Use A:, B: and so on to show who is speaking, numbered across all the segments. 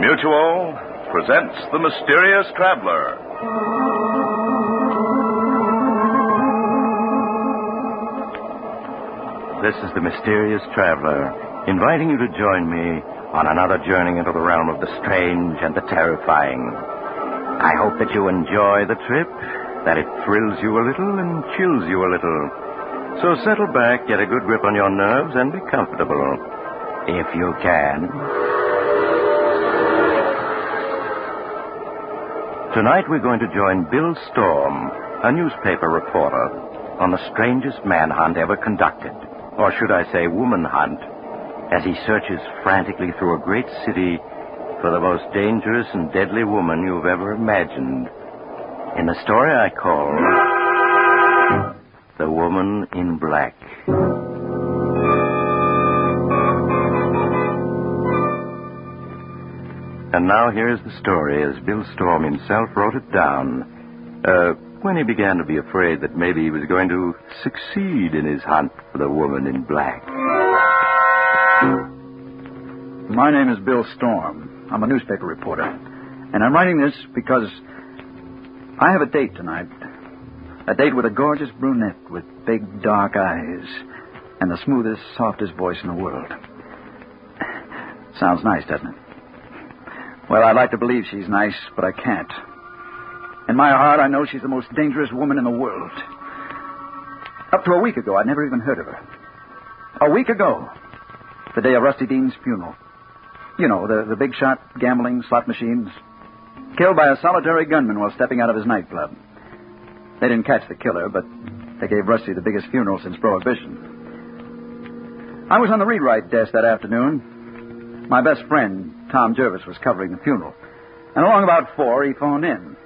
A: Mutual presents The Mysterious Traveler.
B: This is The Mysterious Traveler, inviting you to join me on another journey into the realm of the strange and the terrifying. I hope that you enjoy the trip, that it thrills you a little and chills you a little. So settle back, get a good grip on your nerves, and be comfortable, if you can. Tonight we're going to join Bill Storm, a newspaper reporter, on the strangest manhunt ever conducted, or should I say woman hunt, as he searches frantically through a great city for the most dangerous and deadly woman you've ever imagined. In the story I call The Woman in Black. And now here's the story as Bill Storm himself wrote it down. When he began to be afraid that maybe he was going to succeed in his hunt for the woman in black.
C: My name is Bill Storm. I'm a newspaper reporter. And I'm writing this because I have a date tonight. A date with a gorgeous brunette with big dark eyes and the smoothest, softest voice in the world. Sounds nice, doesn't it? Well, I'd like to believe she's nice, but I can't. In my heart, I know she's the most dangerous woman in the world. Up to a week ago, I'd never even heard of her. A week ago, the day of Rusty Dean's funeral. You know, the big shot, gambling, slot machines. Killed by a solitary gunman while stepping out of his nightclub. They didn't catch the killer, but they gave Rusty the biggest funeral since Prohibition. I was on the rewrite desk that afternoon. My best friend, Tom Jervis, was covering the funeral. And along about 4, he phoned in.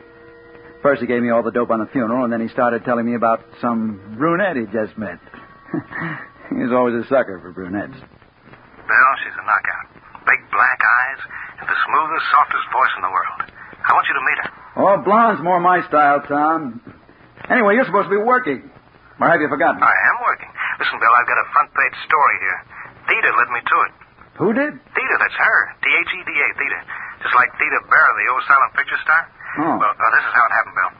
C: First, he gave me all the dope on the funeral, and then he started telling me about some brunette he'd just met. He was always a sucker for brunettes.
D: Bill, she's a knockout. Big black eyes and the smoothest, softest voice in the world. I want you to meet her.
C: Oh, blonde's more my style, Tom. Anyway, you're supposed to be working. Or have you forgotten?
D: I am working. Listen, Bill, I've got a front-page story here. Theda led me to it.
C: Who did?
D: Theda, that's her. Theda, Theda. Just like Theda Barra, the old silent picture star.
C: Oh.
D: Well, this is how it happened, Bill.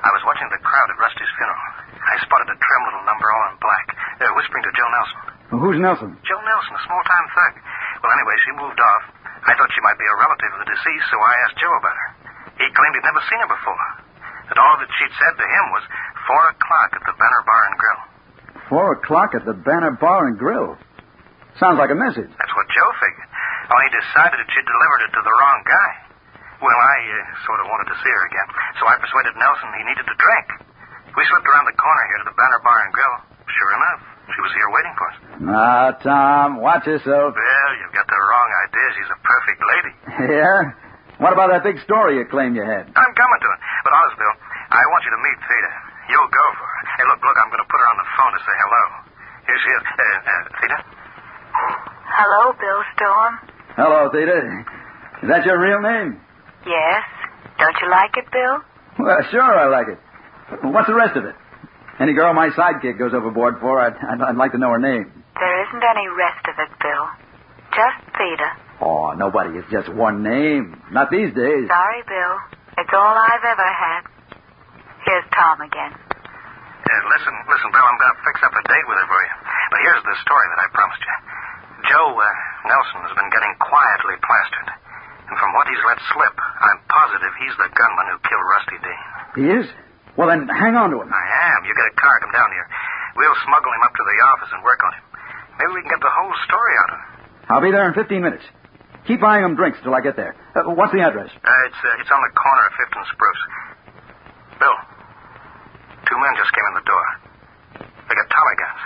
D: I was watching the crowd at Rusty's funeral. I spotted a trim little number all in black. They're whispering to Joe Nelson.
C: Well, who's Nelson?
D: Joe Nelson, a small-time thug. Well, anyway, she moved off. I thought she might be a relative of the deceased, so I asked Joe about her. He claimed he'd never seen her before. That all that she'd said to him was 4 o'clock at the Banner Bar and Grill.
C: 4 o'clock at the Banner Bar and Grill? Sounds like a message.
D: That's what Joe figured. Only he decided that she'd delivered it to the wrong guy. Well, I sort of wanted to see her again, so I persuaded Nelson he needed a drink. We slipped around the corner here to the Banner Bar and Grill. Sure enough, she was here waiting for us.
C: Ah, Tom, watch yourself.
D: Well, you've got the wrong idea. She's a perfect lady.
C: Yeah? What about that big story you claimed you had?
D: I'm coming to it. But honest, Bill, I want you to meet Theda. You'll go for her. Hey, look, I'm going to put her on the phone to say hello. Here she is. Theda?
E: Hello, Bill Storm.
C: Hello, Theda. Is that your real name?
E: Yes. Don't you like it, Bill?
C: Well, sure I like it. What's the rest of it? Any girl my sidekick goes overboard for, I'd like to know her name.
E: There isn't any rest of it, Bill. Just Theda.
C: Oh, nobody is just one name. Not these days.
E: Sorry, Bill. It's all I've ever had. Here's Tom again.
D: Listen, Bill, I'm going to fix up a date with her for you. But here's the story that I promised you. Joe Nelson has been getting quietly plastered. And from what he's let slip, I'm positive he's the gunman who killed Rusty Dean.
C: He is? Well, then hang on to him.
D: I am. You get a car, come down here. We'll smuggle him up to the office and work on him. Maybe we can get the whole story out of him.
C: I'll be there in 15 minutes. Keep buying him drinks till I get there. What's the address?
D: It's on the corner of 5th and Spruce. Bill, 2 men just came in the door. They got Tommy guns.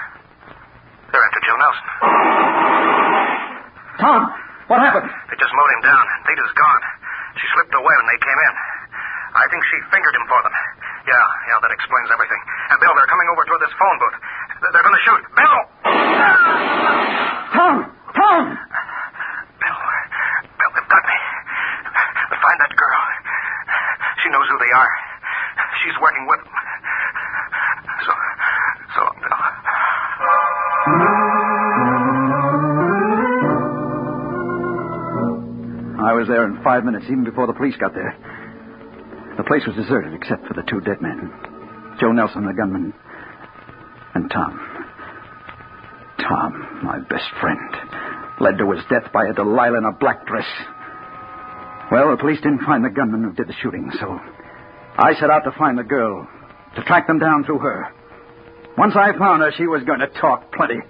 D: They're after Joe Nelson.
C: Tom, what happened?
D: They just mowed him down. Theda's gone. She slipped away when they came in. I think she fingered him for them. Yeah, that explains everything. Bill, they're coming over toward this phone booth. They're going to shoot. Bill!
C: Tom!
D: Bill, they've got me. Find that girl. She knows who they are. She's working with them. So long, Bill.
C: I was was there in 5 minutes, even before the police got there. The place was deserted except for the 2 dead men. Joe Nelson, the gunman, and Tom. Tom, my best friend, led to his death by a Delilah in a black dress. Well, the police didn't find the gunman who did the shooting, so I set out to find the girl, to track them down through her. Once I found her, she was going to talk plenty.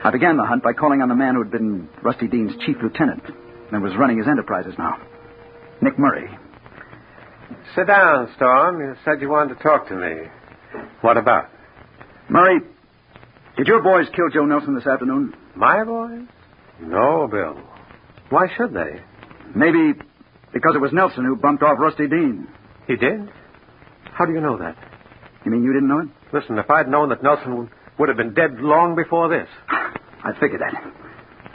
C: I began the hunt by calling on the man who had been Rusty Dean's chief lieutenant and was running his enterprises now, Nick Murray.
F: Sit down, Storm. You said you wanted to talk to me. What about?
C: Murray, did your boys kill Joe Nelson this afternoon?
F: My boys? No, Bill. Why should they?
C: Maybe because it was Nelson who bumped off Rusty Dean.
F: He did? How do you know that?
C: You mean you didn't know it?
F: Listen, if I'd known that Nelson would have been dead long before this.
C: I figured that.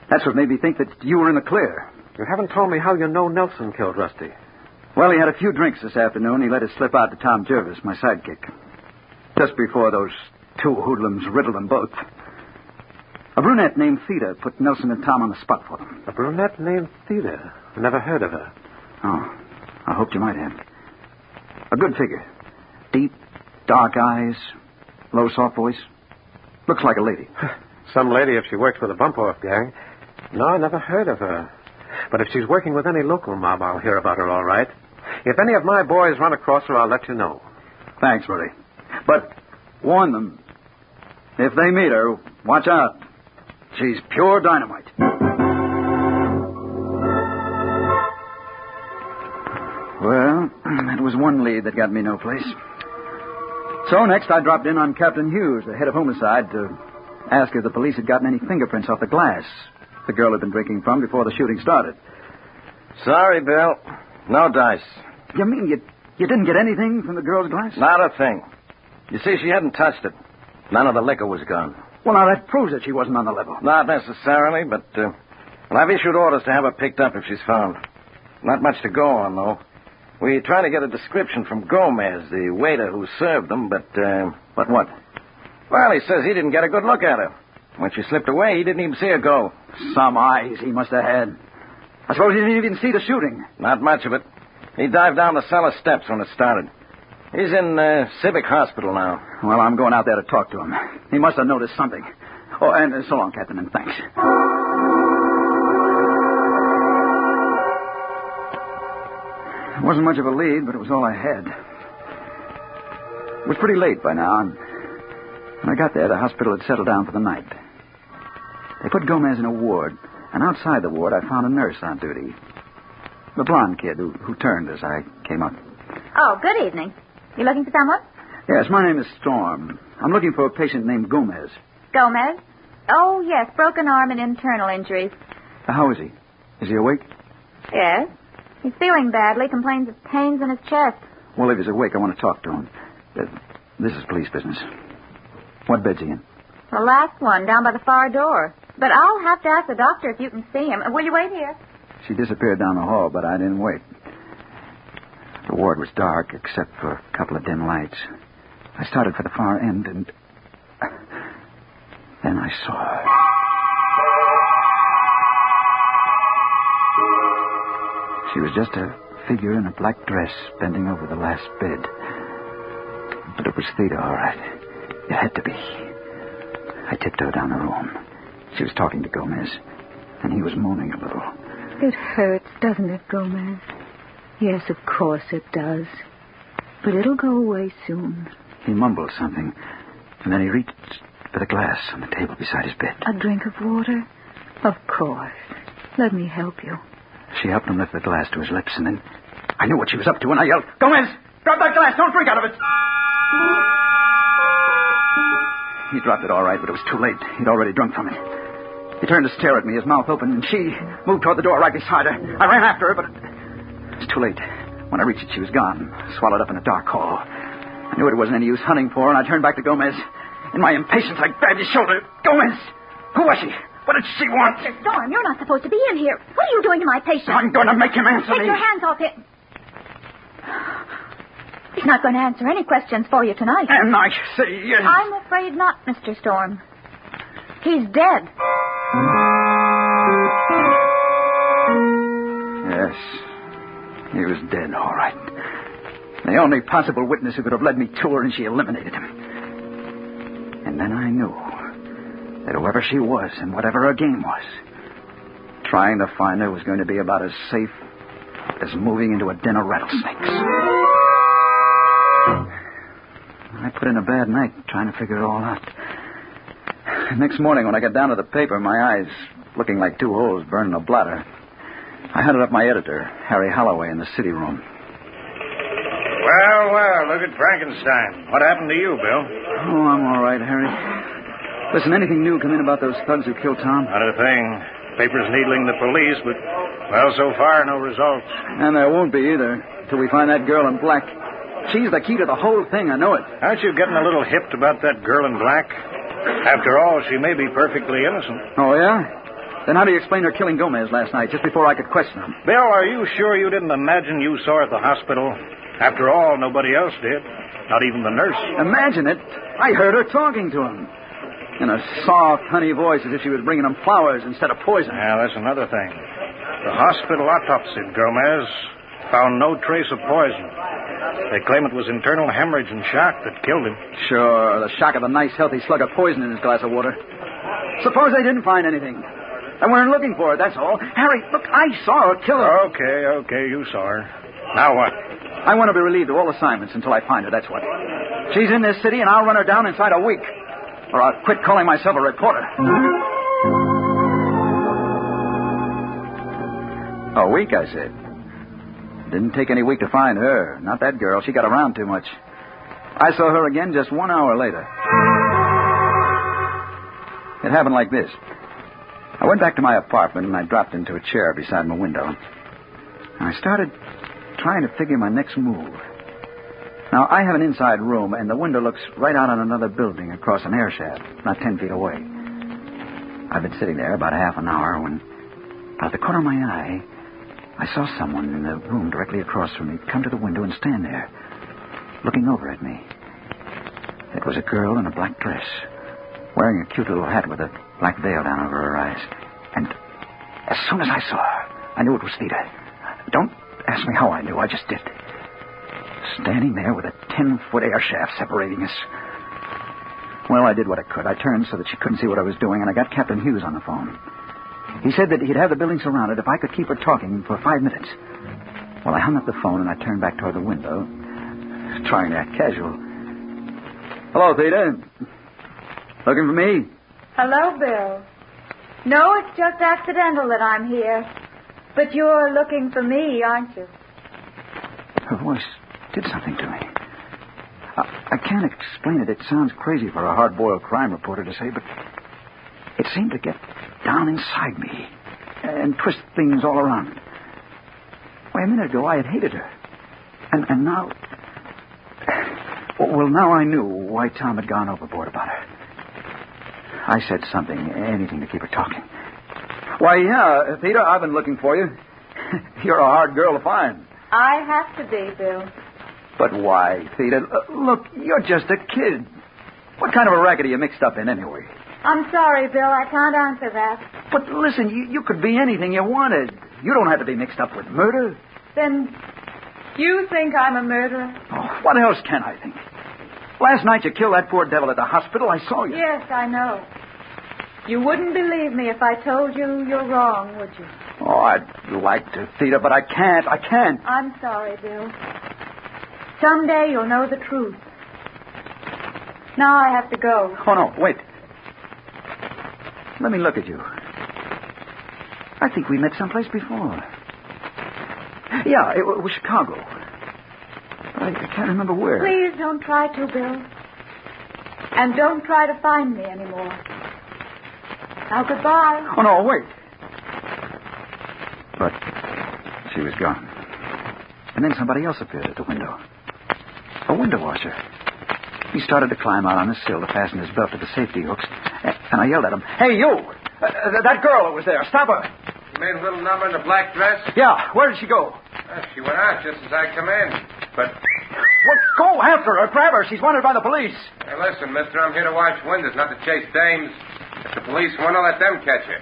C: That's what made me think that you were in the clear.
F: You haven't told me how you know Nelson killed Rusty.
C: Well, he had a few drinks this afternoon. He let it slip out to Tom Jervis, my sidekick. Just before those 2 hoodlums riddled them both. A brunette named Theda put Nelson and Tom on the spot for them.
F: A brunette named Theda? I never heard of her.
C: Oh, I hoped you might have. A good figure. Deep, dark eyes, low, soft voice. Looks like a lady.
F: Some lady if she works with a bump-off gang. No, I never heard of her. But if she's working with any local mob, I'll hear about her all right. If any of my boys run across her, I'll let you know.
C: Thanks, Murray. But warn them. If they meet her, watch out. She's pure dynamite. Well, that was one lead that got me no place. So next I dropped in on Captain Hughes, the head of homicide, to ask if the police had gotten any fingerprints off the glass the girl had been drinking from before the shooting started.
B: Sorry, Bill. No dice.
C: You mean you didn't get anything from the girl's glass?
B: Not a thing. You see, she hadn't touched it. None of the liquor was gone.
C: Well, now that proves that she wasn't on the level.
B: Not necessarily, but I've issued orders to have her picked up if she's found. Not much to go on, though. We try to get a description from Gomez, the waiter who served them, but...
C: But what?
B: Well, he says he didn't get a good look at her. When she slipped away, he didn't even see her go.
C: Some eyes he must have had. I suppose he didn't even see the shooting.
B: Not much of it. He dived down the cellar steps when it started. He's in Civic Hospital now.
C: Well, I'm going out there to talk to him. He must have noticed something. Oh, and so long, Captain, and thanks. It wasn't much of a lead, but it was all I had. It was pretty late by now, and when I got there, the hospital had settled down for the night. They put Gomez in a ward, and outside the ward, I found a nurse on duty. The blonde kid who turned as I came up.
G: Oh, good evening. You looking for someone?
C: Yes, my name is Storm. I'm looking for a patient named Gomez.
G: Gomez? Oh, yes, broken arm and internal injuries.
C: How is he? Is he awake?
G: Yes. He's feeling badly, complains of pains in his chest.
C: Well, if he's awake, I want to talk to him. This is police business. What bed's he in?
G: The last one, down by the far door. But I'll have to ask the doctor if you can see him. Will you wait here?
C: She disappeared down the hall, but I didn't wait. The ward was dark, except for a couple of dim lights. I started for the far end, and then I saw her. She was just a figure in a black dress bending over the last bed. But it was Theda, all right. It had to be. I tiptoed down the room. She was talking to Gomez, and he was moaning a little.
H: It hurts, doesn't it, Gomez? Yes, of course it does. But it'll go away soon.
C: He mumbled something, and then he reached for the glass on the table beside his bed.
H: A drink of water? Of course. Let me help you.
C: She helped him lift the glass to his lips, and then I knew what she was up to, and I yelled, "Gomez, drop that glass! Don't drink out of it!" He dropped it all right, but it was too late. He'd already drunk from it. He turned to stare at me, his mouth open, and she moved toward the door right beside her. I ran after her, but it was too late. When I reached it, she was gone, swallowed up in a dark hall. I knew it wasn't any use hunting for her, and I turned back to Gomez. In my impatience, I grabbed his shoulder. "Gomez! Who was she? What did she want?"
G: Mr. Storm, you're not supposed to be in here. What are you doing to my patient?
C: "I'm going to make him answer me."
G: Take your hands off him. He's not going to answer any questions for you tonight.
C: And I say yes.
G: I'm afraid not, Mr. Storm. He's dead.
C: Yes. He was dead, all right. The only possible witness who could have led me to her, and she eliminated him. And then I knew that whoever she was and whatever her game was, trying to find her was going to be about as safe as moving into a den of rattlesnakes. I put in a bad night trying to figure it all out. Next morning, when I got down to the paper, my eyes looking like two holes burning a bladder, I hunted up my editor, Harry Holloway, in the city room.
I: Well, look at Frankenstein. What happened to you, Bill?
C: Oh, I'm all right, Harry. Listen, anything new come in about those thugs who killed Tom?
I: Not a thing. Papers needling the police, but, well, so far, no results.
C: And there won't be either, till we find that girl in black. She's the key to the whole thing, I know it.
I: Aren't you getting a little hipped about that girl in black? After all, she may be perfectly innocent.
C: Oh, yeah? Then how do you explain her killing Gomez last night, just before I could question him?
I: Bill, are you sure you didn't imagine you saw her at the hospital? After all, nobody else did. Not even the nurse.
C: Imagine it. I heard her talking to him. In a soft, honey voice, as if she was bringing him flowers instead of poison.
I: Yeah, that's another thing. The hospital autopsied Gomez. Found no trace of poison. They claim it was internal hemorrhage and shock that killed him.
C: Sure, the shock of a nice, healthy slug of poison in his glass of water. Suppose they didn't find anything. They weren't looking for it, that's all. Harry, look, I saw her kill her.
I: Okay, you saw her. Now what?
C: I want to be relieved of all assignments until I find her, that's what. She's in this city, and I'll run her down inside a week. Or I'll quit calling myself a reporter. A week, I said. Didn't take any week to find her. Not that girl. She got around too much. I saw her again just 1 hour later. It happened like this. I went back to my apartment, and I dropped into a chair beside my window. I started trying to figure my next move. Now, I have an inside room, and the window looks right out on another building across an air shaft, not 10 feet away. I've been sitting there about half an hour when, out of the corner of my eye, I saw someone in the room directly across from me come to the window and stand there, looking over at me. It was a girl in a black dress, wearing a cute little hat with a black veil down over her eyes. And as soon as I saw her, I knew it was Theda. Don't ask me how I knew, I just did. Standing there with a 10-foot air shaft separating us. Well, I did what I could. I turned so that she couldn't see what I was doing, and I got Captain Hughes on the phone. He said that he'd have the building surrounded if I could keep her talking for 5 minutes. Well, I hung up the phone, and I turned back toward the window, trying to act casual. Hello, Theda. Looking for me?
G: Hello, Bill. No, it's just accidental that I'm here. But you're looking for me, aren't you?
C: Her voice did something to me. I can't explain it. It sounds crazy for a hard-boiled crime reporter to say, but it seemed to get down inside me and twist things all around. Why, a minute ago I had hated her. And now... Well, now I knew why Tom had gone overboard about her. I said something, anything to keep her talking. Why, yeah, Theda, I've been looking for you. You're a hard girl to find.
G: I have to be, Bill.
C: But why, Theda? Look, you're just a kid. What kind of a racket are you mixed up in anyway?
G: I'm sorry, Bill. I can't answer that.
C: But listen, you could be anything you wanted. You don't have to be mixed up with murder.
G: Then you think I'm a murderer?
C: Oh, what else can I think? Last night you killed that poor devil at the hospital. I saw you.
G: Yes, I know. You wouldn't believe me if I told you you're wrong, would you?
C: Oh, I'd like to, Theda, but I can't. I can't.
G: I'm sorry, Bill. Someday you'll know the truth. Now I have to go.
C: Oh, no, wait. Let me look at you. I think we met someplace before. Yeah, it was Chicago. I can't remember where.
G: Please don't try to, Bill. And don't try to find me anymore. Now, goodbye.
C: Oh, no, wait. But she was gone. And then somebody else appeared at the window. A window washer. He started to climb out on the sill to fasten his belt to the safety hooks. And I yelled at him, "Hey, you! That girl that was there, stop her!"
J: You mean little number in the black dress?
C: Yeah, where did she go?
J: She went out just as I come in. But...
C: Well, go after her. Grab her. She's wanted by the police.
J: Hey, listen, mister, I'm here to watch windows, not to chase dames. If the police want to, let them catch her.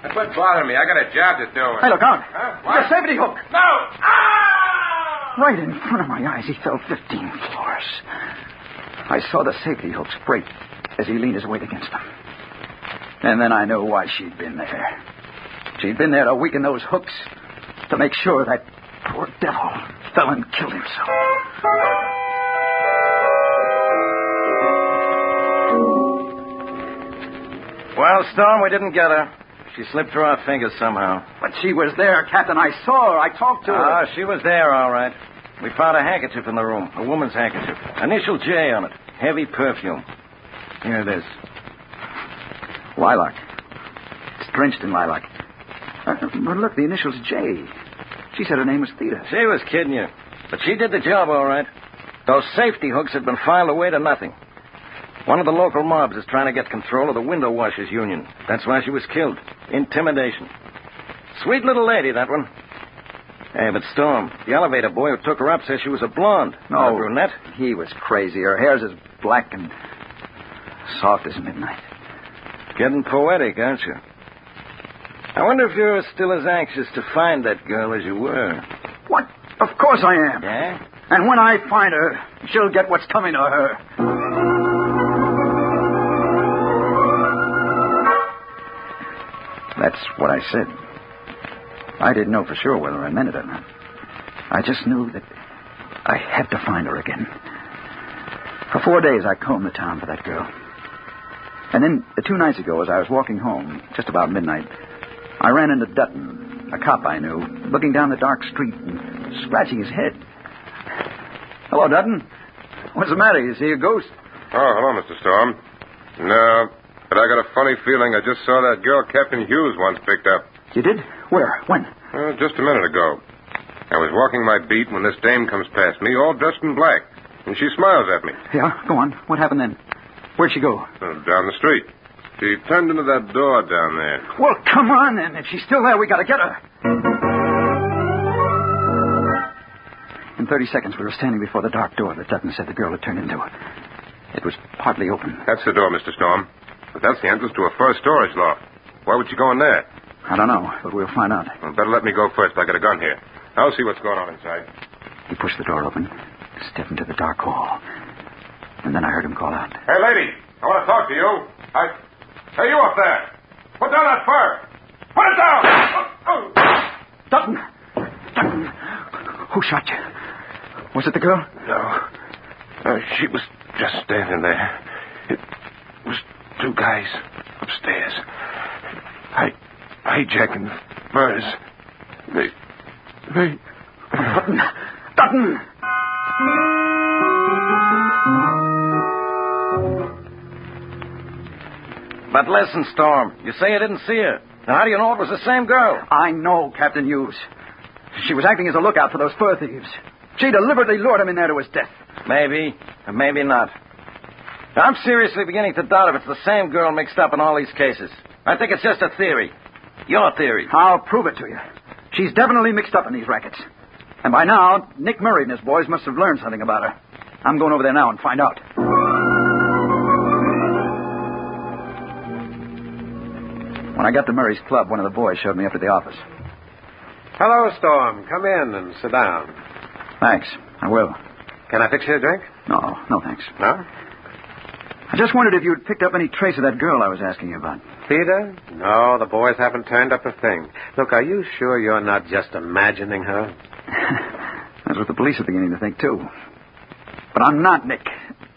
J: Quit bothering me. I got a job to do.
C: Hey, look out.
J: Huh?
C: There's a safety hook.
J: No! Ah!
C: Right in front of my eyes, he fell 15 floors. I saw the safety hooks break as he leaned his weight against them. And then I knew why she'd been there. She'd been there to weaken those hooks, to make sure that poor devil fell and killed himself.
B: Well, Storm, we didn't get her. She slipped through our fingers somehow.
C: But she was there, Captain. I saw her. I talked to her.
B: Ah, she was there, all right. We found a handkerchief in the room, a woman's handkerchief. Initial J on it. Heavy perfume. Here it is.
C: Lilac. It's drenched in lilac. But look, the initials J. She said her name was Theta.
B: She was kidding you. But she did the job, all right. Those safety hooks had been filed away to nothing. One of the local mobs is trying to get control of the window washers union. That's why she was killed. Intimidation. Sweet little lady, that one. Hey, but Storm, the elevator boy who took her up says she was a blonde. Not a brunette.
C: He was crazy. Her hair's as black and soft as midnight.
B: Getting poetic, aren't you? I wonder if you're still as anxious to find that girl as you were.
C: What? Of course I am.
B: Yeah?
C: And when I find her, she'll get what's coming to her. That's what I said. I didn't know for sure whether I meant it or not. I just knew that I had to find her again. For 4 days, I combed the town for that girl. And then, 2 nights ago, as I was walking home, just about midnight, I ran into Dutton, a cop I knew, looking down the dark street and scratching his head. Hello, Dutton. What's the matter? You see a ghost?
J: Oh, hello, Mr. Storm. No, but I got a funny feeling I just saw that girl Captain Hughes once picked up.
C: You did? Where? When?
J: Just a minute ago. I was walking my beat when this dame comes past me, all dressed in black, and she smiles at me.
C: Yeah, go on. What happened then? Where'd she go?
J: Down the street. She turned into that door down there.
C: Well, come on, then. If she's still there, we gotta get her. In 30 seconds, we were standing before the dark door that Dutton said the girl had turned into. It was partly open.
J: That's the door, Mr. Storm. But that's the entrance to a first storage loft. Why would you go in there?
C: I don't know, but we'll find out.
J: Well, better let me go first. I got a gun here. I'll see what's going on inside.
C: He pushed the door open, stepped into the dark hall. And then I heard him call out.
J: Hey, lady, I want to talk to you. Hey, you up there. Put down that fur. Put it down.
C: Dutton! Dutton! Who shot you? Was it the girl?
J: No, she was just standing there. It was 2 guys upstairs. Hijacking the furs. They...
C: Dutton! Dutton!
B: But listen, Storm. You say you didn't see her. Now, how do you know it was the same girl?
C: I know, Captain Hughes. She was acting as a lookout for those fur thieves. She deliberately lured him in there to his death.
B: Maybe, or maybe not. I'm seriously beginning to doubt if it's the same girl mixed up in all these cases. I think it's just a theory. Your theory.
C: I'll prove it to you. She's definitely mixed up in these rackets. And by now, Nick Murray and his boys must have learned something about her. I'm going over there now and find out. When I got to Murray's club, one of the boys showed me up to the office.
F: Hello, Storm. Come in and sit down.
C: Thanks. I will.
F: Can I fix you a drink?
C: No, thanks.
F: No?
C: I just wondered if you'd picked up any trace of that girl I was asking you about.
F: Theta? No, the boys haven't turned up a thing. Look, are you sure you're not just imagining her?
C: That's what the police are beginning to think, too. But I'm not, Nick.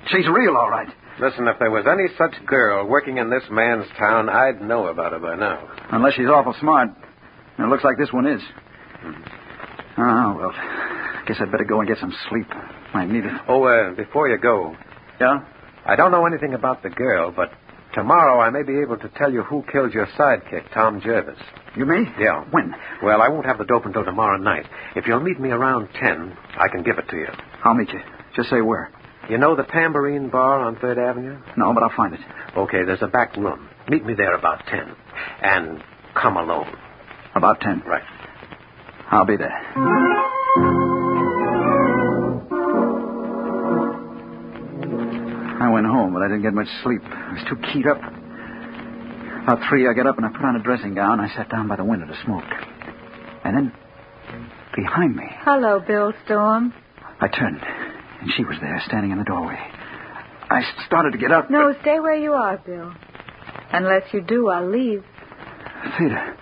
C: She's real, all right.
F: Listen, if there was any such girl working in this man's town, I'd know about her by now.
C: Unless she's awful smart. And it looks like this one is. Oh, well, I guess I'd better go and get some sleep. I need it.
F: Oh, before you go.
C: Yeah?
F: I don't know anything about the girl, but tomorrow I may be able to tell you who killed your sidekick, Tom Jervis.
C: You may?
F: Yeah.
C: When?
F: Well, I won't have the dope until tomorrow night. If you'll meet me around 10, I can give it to you.
C: I'll meet you. Just say where.
F: You know the Tambourine Bar on 3rd Avenue?
C: No, but I'll find it.
F: Okay, there's a back room. Meet me there about 10. And come alone.
C: About 10?
F: Right.
C: I'll be there. I went home, but I didn't get much sleep. I was too keyed up. About 3, I got up and I put on a dressing gown. I sat down by the window to smoke. And then, behind me...
H: Hello, Bill Storm.
C: I turned, and she was there, standing in the doorway. I started to get up.
H: No, stay where you are, Bill. Unless you do, I'll leave.
C: Theda,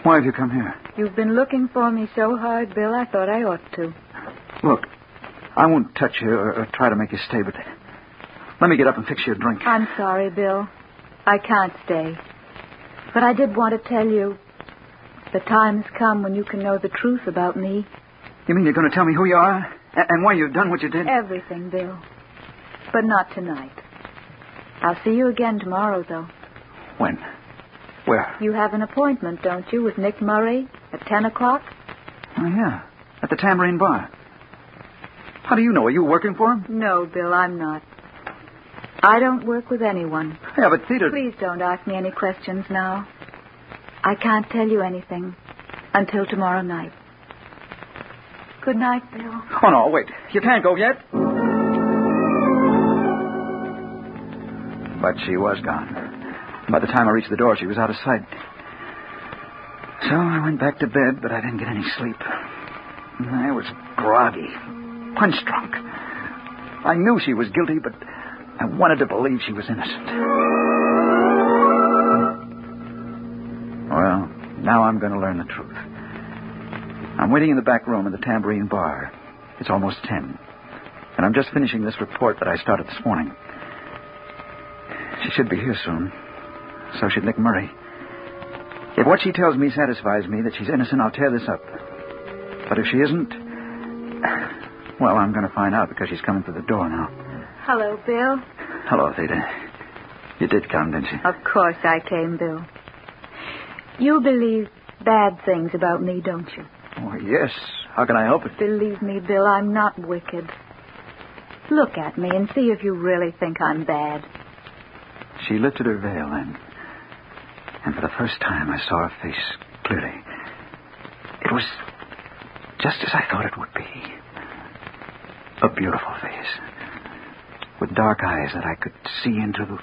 C: why have you come here?
H: You've been looking for me so hard, Bill, I thought I ought to.
C: Look, I won't touch you or try to make you stay, but let me get up and fix you a drink.
H: I'm sorry, Bill. I can't stay. But I did want to tell you the time has come when you can know the truth about me.
C: You mean you're going to tell me who you are and why you've done what you did?
H: Everything, Bill. But not tonight. I'll see you again tomorrow, though.
C: When? Where?
H: You have an appointment, don't you, with Nick Murray at 10 o'clock?
C: Oh, yeah. At the Tambourine Bar. How do you know? Are you working for him?
H: No, Bill, I'm not. I don't work with anyone.
C: Yeah, but Theda...
H: Please don't ask me any questions now. I can't tell you anything until tomorrow night. Good night, Bill.
C: Oh, no, wait. You can't go yet. But she was gone. By the time I reached the door, she was out of sight. So I went back to bed, but I didn't get any sleep. I was groggy, punch-drunk. I knew she was guilty, but I wanted to believe she was innocent. Well, now I'm going to learn the truth. I'm waiting in the back room in the Tambourine Bar. It's almost 10. And I'm just finishing this report that I started this morning. She should be here soon. So should Nick Murray. If what she tells me satisfies me that she's innocent, I'll tear this up. But if she isn't, well, I'm going to find out because she's coming through the door now.
H: Hello, Bill.
C: Hello, Theda. You did come, didn't you?
H: Of course I came, Bill. You believe bad things about me, don't you?
C: Oh, yes. How can I help it?
H: Believe me, Bill, I'm not wicked. Look at me and see if you really think I'm bad.
C: She lifted her veil then. And for the first time, I saw her face clearly. It was just as I thought it would be. A beautiful face. With dark eyes that I could see into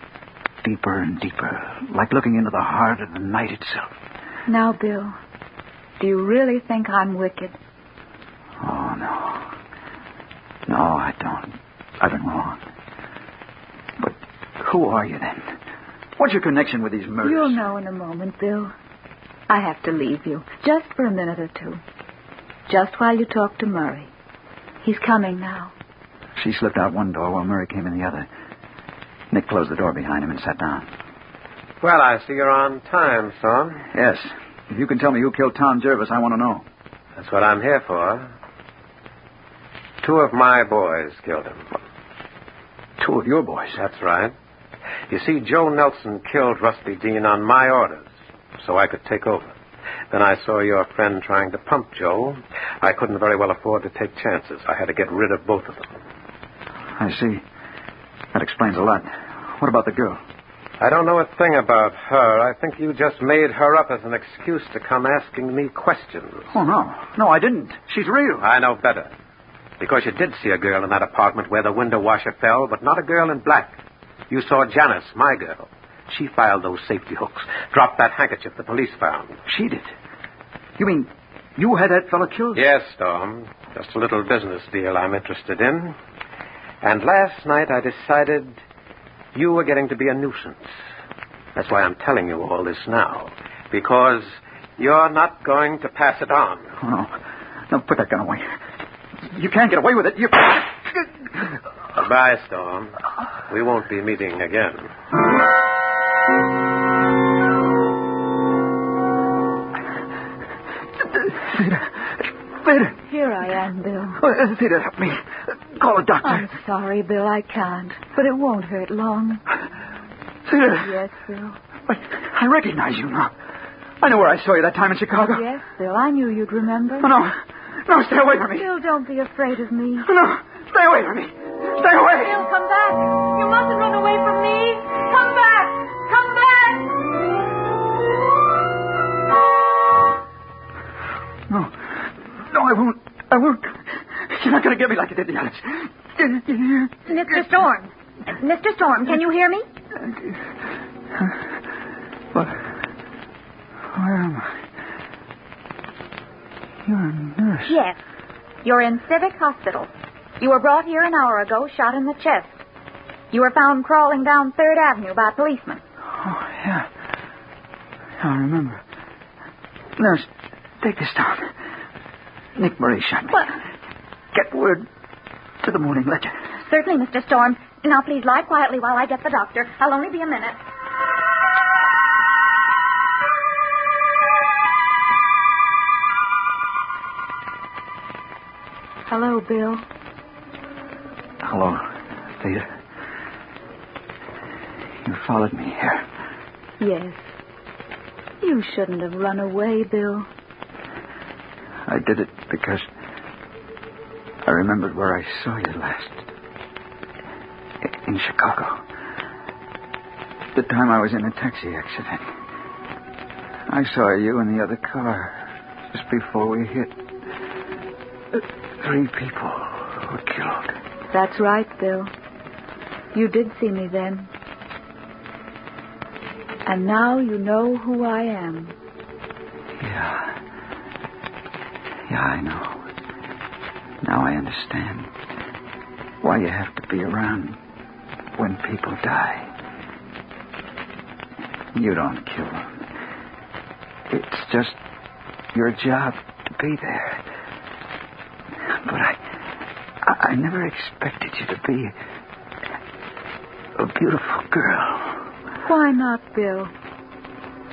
C: deeper and deeper, like looking into the heart of the night itself.
H: Now, Bill, do you really think I'm wicked?
C: Oh, no. No, I don't. I've been wrong. But who are you then? What's your connection with these murders?
H: You'll know in a moment, Bill. I have to leave you, just for a minute or two. Just while you talk to Murray. He's coming now.
C: She slipped out one door while Murray came in the other. Nick closed the door behind him and sat down.
F: Well, I see you're on time, son.
C: Yes. If you can tell me who killed Tom Jervis, I want to know.
F: That's what I'm here for. 2 of my boys killed him.
C: 2 of your boys?
F: That's right. You see, Joe Nelson killed Rusty Dean on my orders, so I could take over. Then I saw your friend trying to pump Joe. I couldn't very well afford to take chances. I had to get rid of both of them.
C: I see. That explains a lot. What about the girl?
F: I don't know a thing about her. I think you just made her up as an excuse to come asking me questions.
C: Oh, no. No, I didn't. She's real.
F: I know better. Because you did see a girl in that apartment where the window washer fell, but not a girl in black. You saw Janice, my girl. She filed those safety hooks, dropped that handkerchief the police found.
C: She did? You mean you had that fellow killed?
F: Yes, Storm. Just a little business deal I'm interested in. And last night I decided you were getting to be a nuisance. That's why I'm telling you all this now. Because you're not going to pass it on.
C: Oh, no. No, put that gun away. You can't get away with it. You...
F: Goodbye, Storm. We won't be meeting again.
C: Theda.
H: Here I am, Bill.
C: Theda, help me. Call a doctor.
H: I'm sorry, Bill, I can't. But it won't hurt long.
C: Theda.
H: Yes, Bill.
C: I recognize you now. I know where I saw you that time in Chicago.
H: Yes, Bill, I knew you'd remember.
C: Oh, no. No, stay away from me.
H: Bill, don't be afraid of me.
C: Oh, no. Stay away from me. Stay away.
H: Bill, come back. You mustn't run away from me. Come back. Come back.
C: No. No, I won't. I won't. You're not going to get me like you did the others.
G: Mr. Storm. Mr. Storm, can you hear me? Yes. You're in Civic Hospital. You were brought here an hour ago, shot in the chest. You were found crawling down 3rd Avenue by policemen.
C: Oh, yeah. I remember. Nurse, take this down. Nick Murray shot me.
G: What?
C: Get word to the morning ledger.
G: Certainly, Mr. Storm. Now, please lie quietly while I get the doctor. I'll only be a minute.
H: Hello, Bill.
C: Hello, Theda. You followed me here.
H: Yes. You shouldn't have run away, Bill.
C: I did it because I remembered where I saw you last. In Chicago. The time I was in a taxi accident. I saw you in the other car just before we hit. 3 people were killed.
H: That's right, Bill. You did see me then. And now you know who I am.
C: Yeah, I know. Now I understand why you have to be around when people die. You don't kill them. It's just your job to be there. But I never expected you to be a beautiful girl.
H: Why not, Bill?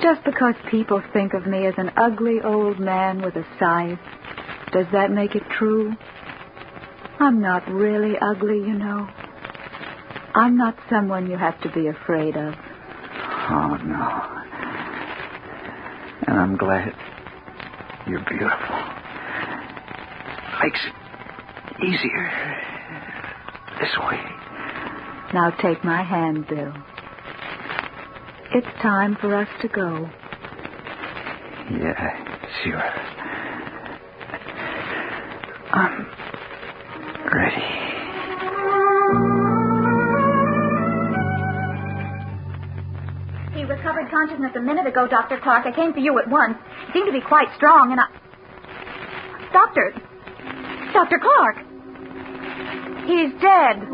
H: Just because people think of me as an ugly old man with a scythe, does that make it true? I'm not really ugly, you know. I'm not someone you have to be afraid of.
C: Oh, no. And I'm glad you're beautiful. Makes it easier this way.
H: Now take my hand, Bill. It's time for us to go.
C: Yeah, sure. I'm ready.
G: He recovered consciousness a minute ago, Dr. Clark. I came for you at once. He seemed to be quite strong, and Dr. Clark! He's dead.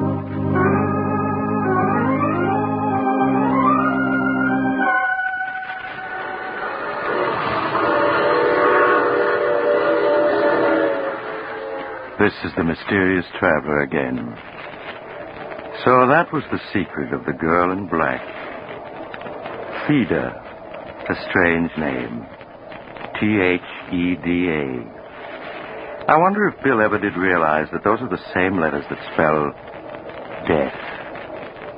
B: This is the mysterious traveler again. So that was the secret of the girl in black. Theda, a strange name. Theda. I wonder if Bill ever did realize that those are the same letters that spell death.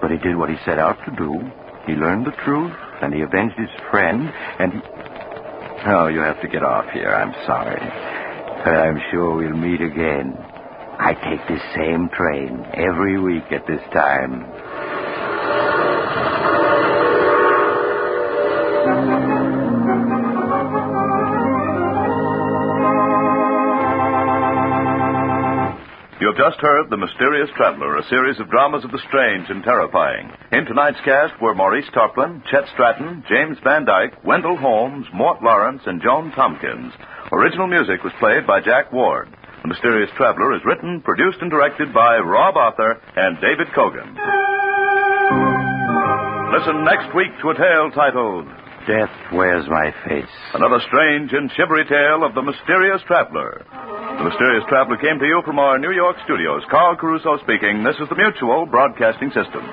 B: But he did what he set out to do. He learned the truth, and he avenged his friend, and he... Oh, you have to get off here. I'm sorry. But I'm sure we'll meet again. I take this same train every week at this time.
A: You have just heard The Mysterious Traveler, a series of dramas of the strange and terrifying. In tonight's cast were Maurice Tarplin, Chet Stratton, James Van Dyke, Wendell Holmes, Mort Lawrence, and Joan Tompkins. Original music was played by Jack Ward. The Mysterious Traveler is written, produced, and directed by Rob Arthur and David Kogan. Listen next week to a tale titled
B: Death Wears My Face.
A: Another strange and shivery tale of The Mysterious Traveler. The Mysterious Traveler came to you from our New York studios. Carl Caruso speaking. This is the Mutual Broadcasting System.